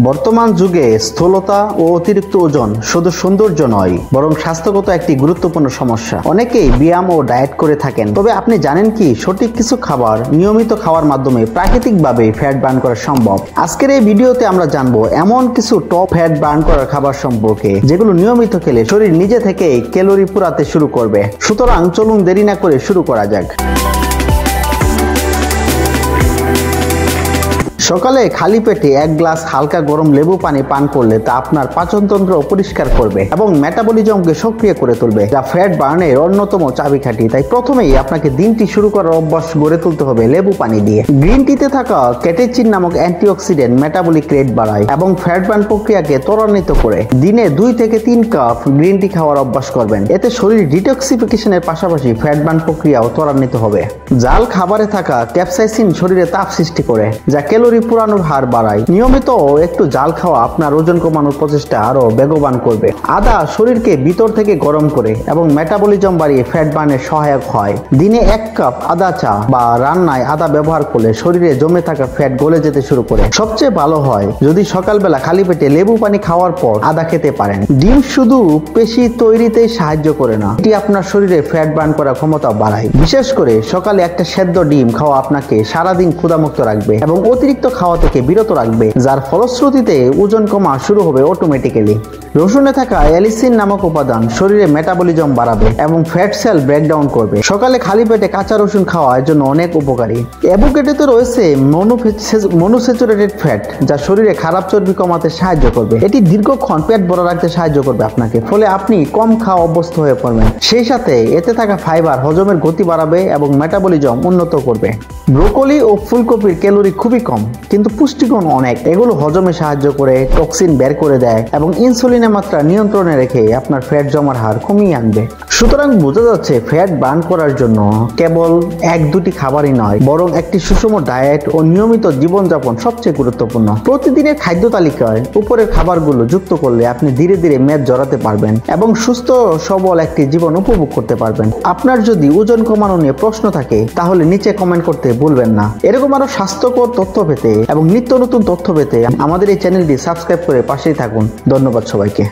বর্তমান যুগে স্থূলতা ও অতিরিক্ত ওজন শুধু সৌন্দর্য নয়, বরং স্বাস্থ্যগত একটি গুরুত্বপূর্ণ সমস্যা। অনেকেই ব্যায়াম ও ডায়েট করে থাকেন, তবে আপনি জানেন কি সঠিক কিছু খাবার নিয়মিত খাওয়ার মাধ্যমে প্রাকৃতিকভাবে ফ্যাট বার্ন করা সম্ভব? আজকের এই ভিডিওতে আমরা জানবো এমন কিছু টপ ফ্যাট বার্ন করার খাবার সম্পর্কে যেগুলো নিয়মিত খেলে শরীর নিজে থেকেই ক্যালোরি পুরাতে শুরু করবে। সুতরাং চলুন দেরি না করে শুরু করা যাক। সকালে খালি পেটে এক গ্লাস হালকা গরম লেবু পানি পান করলে তা আপনার পাচনতন্ত্র পরিষ্কার করবে এবং মেটাবলিজমকে সক্রিয় করে তুলবে, যা ফ্যাট বার্নের অন্যতম চাবিকাঠি। তাই প্রথমেই আপনাকে দিনটি শুরু করার অভ্যাস গড়ে তুলতে হবে লেবু পানি দিয়ে। গ্রিন টিতে থাকা ক্যাটেচিন নামক অ্যান্টিঅক্সিডেন্ট মেটাবলিক রেট বাড়ায় এবং ফ্যাট বার্ন প্রক্রিয়াকে ত্বরান্বিত করে। দিনে 2 থেকে 3 কাপ গ্রিন টি খাওয়ার অভ্যাস করবেন। এতে শরীর ডিটক্সিফিকেশনের পাশাপাশি ফ্যাট বার্ন প্রক্রিয়াও ত্বরান্বিত হবে। জাল খাবারে থাকা ক্যাপসাইসিন শরীরে তাপ সৃষ্টি করে, যা ক্যালোরি পুরানোর হার বাড়ায়। নিয়মিত একটু জাল খাওয়া আপনার ওজন কমানোর প্রচেষ্টা আরো বেগবান করবে। আদা শরীরকে ভিতর থেকে গরম করে এবং মেটাবলিজম বাড়িয়ে ফ্যাট বার্নের সহায়ক হয়। দিনে 1 কাপ আদা চা বা রান্নায় আদা ব্যবহার করলে শরীরে জমে থাকা ফ্যাট গলে যেতে শুরু করে। সবচেয়ে ভালো হয় যদি সকালবেলা খালি পেটে লেবু পানি খাওয়ার পর আদা খেতে পারেন। ডিম শুধু পেশি তৈরিতেই সাহায্য করে না, এটি আপনার শরীরে ফ্যাট বার্ন করার ক্ষমতা বাড়ায়। বিশেষ করে সকালে একটা সেদ্ধ ডিম খাওয়া আপনাকে সারাদিন ক্ষুধামুক্ত রাখবে এবং অতিরিক্ত খাওয়া থেকে বিরত রাখবে, যার ফলশ্রুতিতে ওজন কমা শুরু হবে অটোমেটিক্যালি। রসুনে থাকা অ্যালিসিন নামক উপাদান শরীরে মেটাবলিজম বাড়াবে এবং ফ্যাট সেল ব্রেকডাউন করবে। সকালে খালি পেটে কাঁচা রসুন খাওয়া এর জন্য অনেক উপকারী। অ্যাভোকাডোতে রয়েছে মনোস্যাচুরেটেড ফ্যাট, যা শরীরে খারাপ চর্বি কমাতে সাহায্য করবে। এটি দীর্ঘক্ষণ পেট ভরা রাখতে সাহায্য করবে আপনাকে, ফলে আপনি কম খাওয়া অভ্যস্ত হয়ে পড়বেন। সেই সাথে এতে থাকা ফাইবার হজমের গতি বাড়াবে এবং মেটাবলিজম উন্নত করবে। ব্রোকলি ও ফুলকপির ক্যালোরি খুবই কম, কিন্তু পুষ্টিগুণ অনেক। এগুলো হজমে সাহায্য করে, টক্সিন বের করে দেয় এবং ইনসুলিনের মাত্রা নিয়ন্ত্রণে রেখে আপনার ফ্যাট জমার হার কমিয়ে আনবে। সুতরাং বোঝা যাচ্ছে ফ্যাট বার্ন করার জন্য কেবল 1-2টি খাবারই নয়, বরং একটি সুষম ডায়েট ও নিয়মিত জীবনযাপন সবচেয়ে গুরুত্বপূর্ণ। প্রতিদিনের খাদ্য তালিকায় উপরের খাবারগুলো যুক্ত করলে আপনি ধীরে ধীরে মেদ জড়াতে পারবেন এবং সুস্থ সবল একটি জীবন উপভোগ করতে পারবেন। আপনার যদি ওজন কমানো নিয়ে প্রশ্ন থাকে তাহলে নিচে কমেন্ট করতে ভুলবেন না। এরকম আরো স্বাস্থ্যকর তথ্য পেতে এবং নিত্য নতুন তথ্য পেতে আমাদের এই চ্যানেলটি সাবস্ক্রাইব করে পাশেই থাকুন। ধন্যবাদ সবাইকে।